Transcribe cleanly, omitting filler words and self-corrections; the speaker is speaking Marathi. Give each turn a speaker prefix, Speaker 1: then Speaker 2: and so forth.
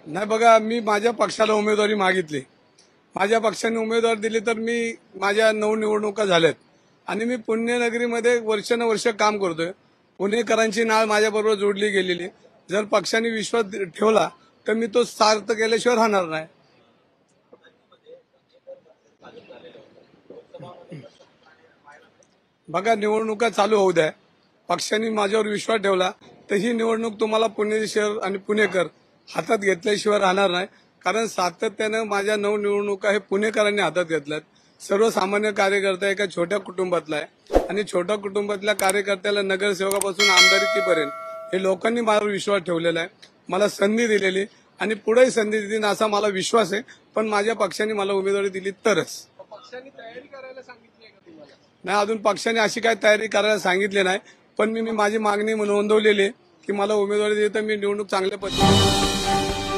Speaker 1: नाही बघा, मी माझ्या पक्षाला उमेदवारी मागितली. माझ्या पक्षाने उमेदवार दिली तर मी माझ्या 9 निवडणुका झाल्यात आणि मी पुण्यनगरीमध्ये वर्षानुवर्ष काम करतोय. पुणेकरांची नाळ माझ्याबरोबर जोडली गेलेली. जर पक्षाने विश्वास ठेवला तर मी तो सार्थ केल्याशिवाय राहणार नाही. बघा, निवडणुका चालू होऊ द्या. पक्षाने माझ्यावर विश्वास ठेवला तर ही निवडणूक तुम्हाला पुणे शहर आणि पुणेकर हातात घेतल्याशिवाय राहणार नाही. कारण सातत्यानं माझ्या 9 निवडणुका हे पुणेकरांनी हातात घेतल्यात. सर्वसामान्य कार्यकर्ता एका छोट्या कुटुंबातला आहे आणि छोट्या कुटुंबातल्या कार्यकर्त्याला नगरसेवकापासून आमदारकीपर्यंत हे लोकांनी माझ्यावर विश्वास ठेवलेला आहे. मला संधी दिलेली आणि पुढेही संधी देतील असा मला विश्वास आहे. पण माझ्या पक्षाने मला उमेदवारी दिली तरच.
Speaker 2: पक्षाने तयारी करायला सांगितली आहे का तुम्हाला?
Speaker 1: नाही, अजून पक्षाने अशी काही तयारी करायला सांगितली नाही. पण मी माझी मागणी नोंदवलेली आहे की मला उमेदवारी दिली तर मी निवडणूक चांगल्या पद्धतीने